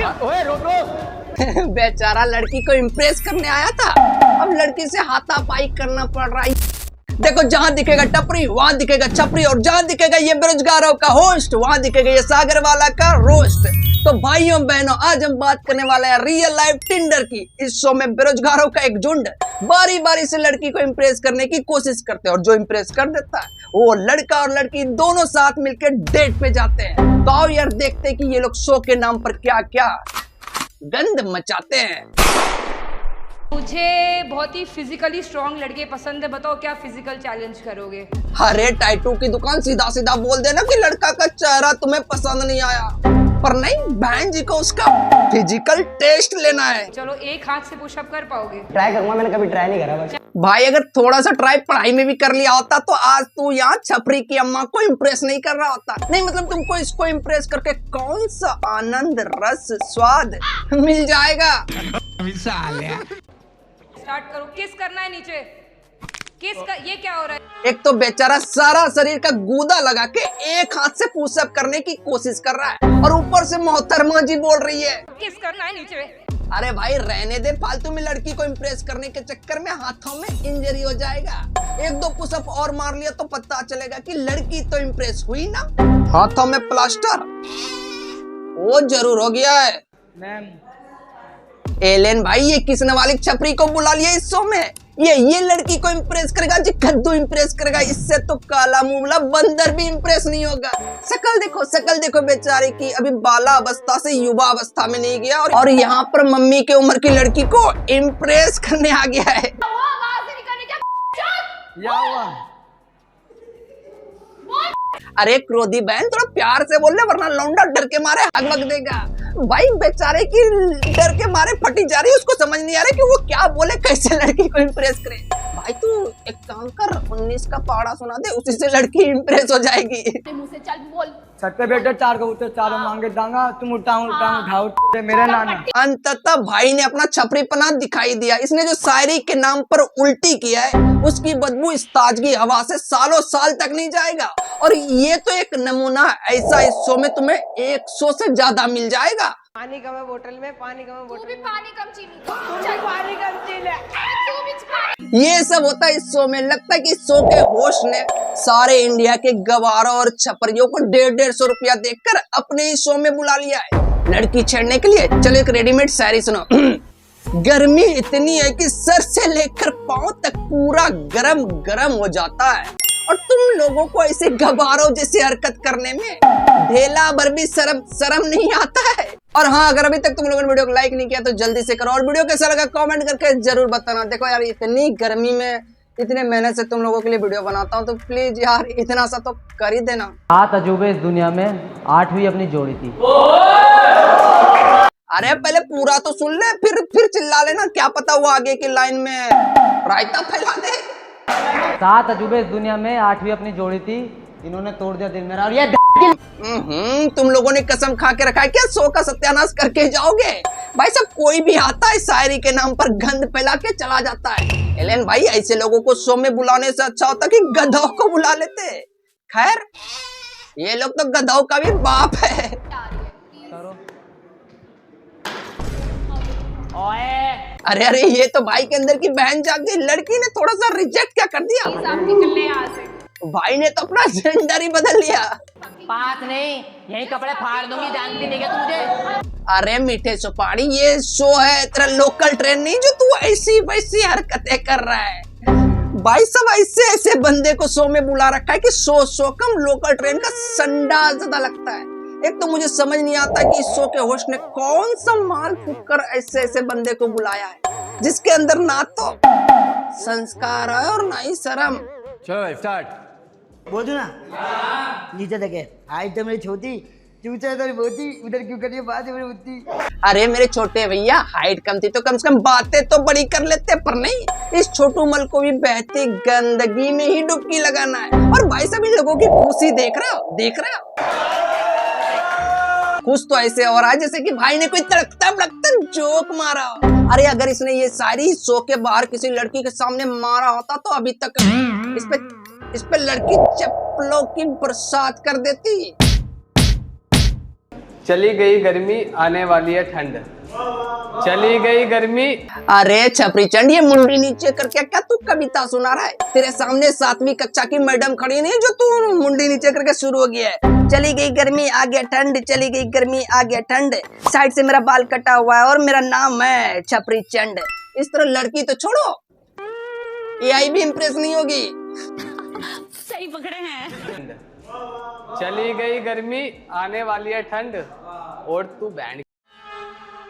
ओए रोक रोक। बेचारा लड़की को इम्प्रेस करने आया था, अब लड़की से हाथापाई करना पड़ रहा है। देखो जहां दिखेगा टपरी वहां दिखेगा छपरी, और जहां दिखेगा ये बेरोजगारों का होस्ट वहां दिखेगा ये सागर वाला का रोस्ट। तो भाइयों बहनों, आज हम बात करने वाले हैं रियल लाइफ टिंडर की। इस शो में बेरोजगारों का एक झुंड बारी बारी से लड़की को इम्प्रेस करने की कोशिश करते हैं, और जो इम्प्रेस कर देता है वो लड़का और लड़की दोनों साथ मिलकर डेट पे जाते हैं। तो आओ यार देखते हैं कि ये लोग शो के नाम पर क्या क्या गंद मचाते हैं। मुझे बहुत ही फिजिकली स्ट्रॉन्ग लड़के पसंद है। बताओ क्या फिजिकल चैलेंज करोगे? अरे टैटू की दुकान, सीधा सीधा बोल देना कि लड़का का चेहरा तुम्हें पसंद नहीं आया, पर नहीं, बहन जी को उसका फिजिकल टेस्ट लेना है। चलो एक हाथ से पुशअप कर पाओगे? ट्राई करूंगा, मैंने कभी ट्राई नहीं करा बस। भाई अगर थोड़ा सा ट्राई पढ़ाई में भी कर लिया होता तो आज तू यहाँ छपरी की अम्मा को इम्प्रेस नहीं कर रहा होता। नहीं मतलब तुमको इसको इम्प्रेस करके कौन सा आनंद रस स्वाद मिल जाएगा। स्टार्ट करो। किस करना है नीचे? किस का ये क्या हो रहा है? एक तो बेचारा सारा शरीर का गूदा लगा के एक हाथ से पुशअप करने की कोशिश कर रहा है, और ऊपर से मोहतरमा जी बोल रही है किस करना है नीचे? अरे भाई रहने दे, फालतू में लड़की को इम्प्रेस करने के चक्कर में हाथों में इंजरी हो जाएगा। एक दो पुशअप और मार लिया तो पता चलेगा कि लड़की तो इम्प्रेस हुई ना। हाथों में प्लास्टर वो जरूर हो गया है। मैम एलेन भाई ये किस नाबालिग छपरी को बुला लिया इस शो में? ये लड़की को इम्प्रेस करेगा जी, कद्दू इम्प्रेस करेगा। इससे तो काला मुंह बंदर भी इम्प्रेस नहीं होगा। शकल देखो बेचारे की, अभी बाला अवस्था से युवा अवस्था में नहीं गया, और यहाँ पर मम्मी के उम्र की लड़की को इम्प्रेस करने आ गया है। क्या हुआ? अरे क्रोधी बहन थोड़ा प्यार से बोल ले, वरना लौंडा डर के मारे हग देगा। भाई बेचारे की डर के मारे फटी जा रही है, उसको समझ नहीं आ रहा कि वो क्या बोले, कैसे लड़की को इम्प्रेस करे। भाई तू एक काम कर, 19 का पहाड़ा सुना दे, उसी से लड़की इम्प्रेस हो जाएगी। मुंह से चल बोल। छत पे बैठे चार कबूतर चारों मांगे दांगा, तुम उठाओ मेरा नाना। अंततः भाई ने अपना छपरीपना दिखाई दिया। इसने जो शायरी के नाम पर उल्टी किया है उसकी बदबू इस ताजगी हवा से सालों साल तक नहीं जाएगा। और ये तो एक नमूना ऐसा, इस शो में तुम्हें 100 से ज्यादा मिल जाएगा। पानी कम है बोतल में, पानी कम है तू बोतल भी में। पानी कम चीनी। चल पानी कम चीनी। तू भी पानी। ये सब होता है इस शो में। लगता है कि इस शो के होस्ट ने सारे इंडिया के गवारों और छपरियों को 150 रुपया देकर अपने इस शो में बुला लिया है लड़की छेड़ने के लिए। चलो एक रेडीमेड शायरी सुनो। गर्मी इतनी है कि सर से लेकर पांव तक पूरा गरम गरम हो जाता है, और तुम लोगों को ऐसे गवारों जैसी हरकत करने में ढेला भर भी शर्म नहीं आता है। और हाँ, अगर अभी तक तुम लोगों ने वीडियो को लाइक नहीं किया तो जल्दी से करो, और वीडियो कैसा लगा कमेंट करके जरूर बताना। देखो यार इतनी गर्मी में इतने मेहनत से तुम लोगों के लिए वीडियो बनाता हूँ, तो प्लीज यार इतना सा तो कर ही देना। 7 अजूबे इस दुनिया में, 8वीं अपनी जोड़ी थी। अरे पहले पूरा तो सुन ले, फिर चिल्ला लेना, क्या पता वो आगे की लाइन में रायता फैला दे। 7 अजूबे इस दुनिया में, 8वीं अपनी जोड़ी थी, इन्होंने तोड़ दिया दिल मेरा। और ये तुम लोगों ने कसम खा के रखा है क्या शो का सत्यानाश करके जाओगे? भाई सब कोई भी आता है शायरी के नाम पर गंद फैला के चला जाता है। एलेन भाई ऐसे लोगों को शो में बुलाने से अच्छा होता कि गधों को बुला लेते। खैर ये लोग तो गधों का भी बाप है। करो। अरे ये तो भाई के अंदर की बहन जाग गई। लड़की ने थोड़ा सा रिजेक्ट क्या कर दिया, आप निकलने यहाँ से। भाई ने तो अपना जेंडर ही बदल लिया। बात नहीं, यही कपड़े फाड़ दूंगी, जानती नहीं क्या तू मुझे? अरे मीठे सुपारी, ये शो है तेरा लोकल ट्रेन नहीं जो तू ऐसी वैसी हरकतें कर रहा है। भाई सब ऐसे बंदे को शो में बुला रखा है कि शो कम लोकल ट्रेन का संडा ज्यादा लगता है। एक तो मुझे समझ नहीं आता कि इस शो के होस्ट ने कौन सा माल फूक कर ऐसे बंदे को बुलाया है जिसके अंदर ना तो संस्कार है और ना ही शर्म। चलो स्टार्ट। बोल दूं ना? नीचे देखे, हाइट तो मेरी छोटी, चूचा तो मोटी, उधर क्यों करिए बात है मेरी बुद्धि। अरे मेरे छोटे भैया हाइट कम थी तो कम से कम बातें तो बड़ी कर लेते, पर नहीं, इस छोटू मल को भी बहती गंदगी में ही डुबकी लगाना है। और भाई सब इन लोगों की खुशी देख रहे हो? कुछ तो ऐसे हो रहा है जैसे कि भाई ने कोई तड़कता भड़कता जोक मारा। अरे अगर इसने ये सारी शो के बाहर किसी लड़की के सामने मारा होता तो अभी तक इस पे लड़की चप्पलों की बरसात कर देती। चली गई गर्मी आने वाली है ठंड। चली गई गर्मी। अरे छपरी चंड, ये मुंडी नीचे करके क्या तू कविता सुना रहा है? तेरे सामने 7वीं कक्षा की मैडम खड़ी नहीं जो तू मुंडी नीचे करके शुरू हो गया है। चली गई गर्मी आ गया ठंड, चली गई गर्मी आ गया ठंड, साइड से मेरा बाल कटा हुआ है और मेरा नाम है छपरी चंड। इस तरह लड़की तो छोड़ो, एआई भी इम्प्रेस नहीं होगी। सही पकड़े हैं। चली गई गर्मी आने वाली है ठंड और तू बैंड।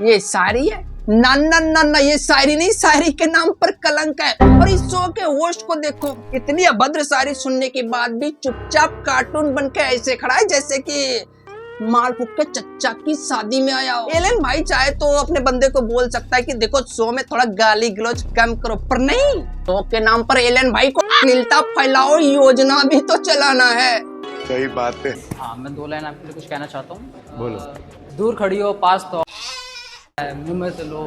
ये शायरी है? ना ना ना ना, ये शायरी नहीं, शायरी के नाम पर कलंक है। और इस शो के होस्ट को देखो, इतनी अभद्र शायरी सुनने के बाद भी चुपचाप कार्टून बन के ऐसे खड़ा है जैसे कि माल फूक के चच्चा की शादी में आया हो। एलन भाई चाहे तो अपने बंदे को बोल सकता है कि देखो शो में थोड़ा गाली गलौज कम करो, पर नहीं, शो के नाम पर एलन भाई को मिलता फैलाओ योजना भी तो चलाना है। सही बात है। हाँ, मैं 2 लाइन आपके लिए कुछ कहना चाहता हूँ। बोलो। दूर खड़ी हो, पास तो मुंह में से लो।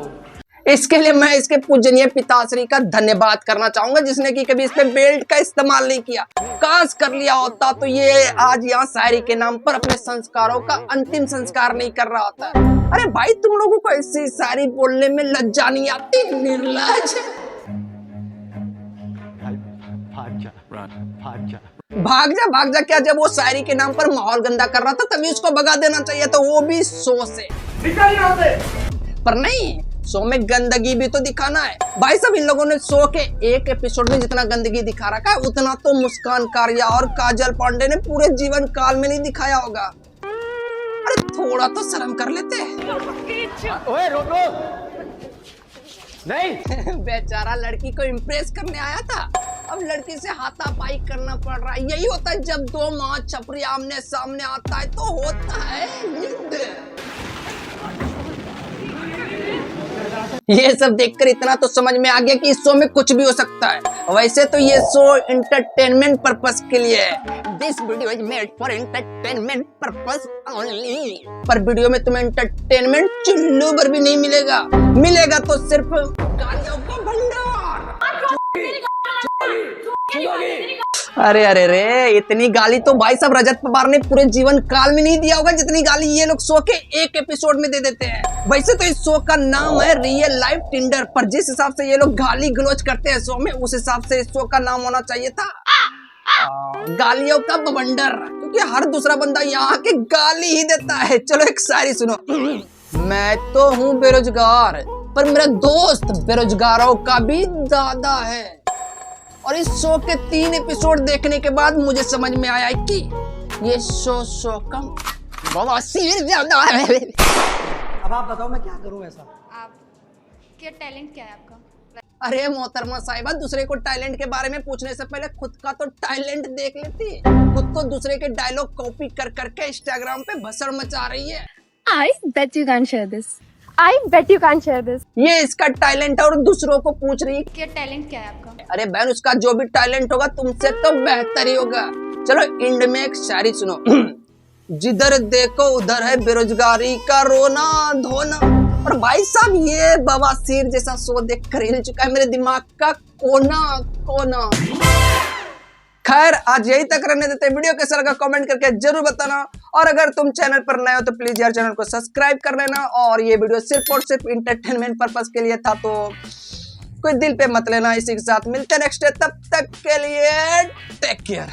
इसके लिए मैं इसके पूजनीय पिताश्री का धन्यवाद करना चाहूंगा जिसने कि कभी इस पे बेल्ट का इस्तेमाल नहीं किया। काश कर लिया होता तो ये आज यहाँ शायरी के नाम पर अपने संस्कारों का अंतिम संस्कार नहीं कर रहा होता। अरे भाई, तुम लोगों को ऐसी शायरी बोलने में लज्जा नहीं आती? निर्लज। भाग जा क्या? जब वो शायरी के नाम पर माहौल गंदा कर रहा था तभी उसको भगा देना चाहिए था, वो भी शो से। पर नहीं, शो में गंदगी भी तो दिखाना है। भाई साहब, इन लोगों ने शो के एक एपिसोड में जितना गंदगी दिखा रखा है उतना तो मुस्कान कारिया और काजल पांडे ने पूरे जीवन काल में नहीं दिखाया होगा। अरे थोड़ा तो शर्म कर लेते। ओए रोको नहीं। बेचारा लड़की को इम्प्रेस करने आया था, अब लड़की से हाथापाई करना पड़ रहा है। यही होता है जब 2 माँ छपरी आमने सामने आता है तो होता है युद्ध। ये सब देखकर इतना तो समझ में आ गया कि इस शो में कुछ भी हो सकता है। वैसे तो ये शो एंटरटेनमेंट पर्पस के लिए है। This video is made for entertainment purpose only. पर वीडियो में तुम्हें एंटरटेनमेंट चुल्लू भर भी नहीं मिलेगा, मिलेगा तो सिर्फ गालियों का भंडार। अरे अरे रे, इतनी गाली तो भाई साहब रजत पवार ने पूरे जीवन काल में नहीं दिया होगा जितनी गाली ये लोग शो के एक एपिसोड में दे देते हैं। वैसे तो इस शो का नाम है रियल लाइफ टिंडर, पर जिस हिसाब से ये लोग गाली गलौज करते हैं शो में, उस हिसाब से इस शो का नाम होना चाहिए था गालियों का बवंडर, क्योंकि हर दूसरा बंदा यहाँ के गाली ही देता है। चलो एक शायरी सुनो। मैं तो हूँ बेरोजगार, पर मेरा दोस्त बेरोजगारों का भी दादा है। और इस शो के 3 एपिसोड देखने के बाद मुझे समझ में आया कि ये शो कम बवासीर ज्यादा है। अब आप बताओ मैं क्या करूं ऐसा? आप क्या टैलेंट क्या है आपका? अरे मोहतरमा साहिबा, दूसरे को टैलेंट के बारे में पूछने से पहले खुद का तो टैलेंट देख लेती। खुद तो दूसरे के डायलॉग कॉपी कर करके इंस्टाग्राम पे भसड़ मचा रही है। I bet you can't share this. I bet you can't share this. ये इसका टैलेंट है और दूसरों को पूछ रही। क्या टैलेंट क्या है आपका? अरे बहन, उसका जो भी टैलेंट होगा तुमसे तो बेहतर ही होगा। चलो इंड में एक शायरी सुनो। जिधर देखो उधर है बेरोजगारी का रोना धोना। और भाई साहब, ये बवासीर जैसा शो देख कर हिल चुका है मेरे दिमाग का कोना कोना। खैर, आज यही तक रहने देते। वीडियो कैसा लगा कमेंट करके जरूर बताना, और अगर तुम चैनल पर नए हो तो प्लीज यार चैनल को सब्सक्राइब कर लेना। और ये वीडियो सिर्फ और सिर्फ इंटरटेनमेंट पर्पस के लिए था, तो कोई दिल पे मत लेना। इसी के साथ मिलते हैं नेक्स्ट डे, तब तक के लिए टेक केयर।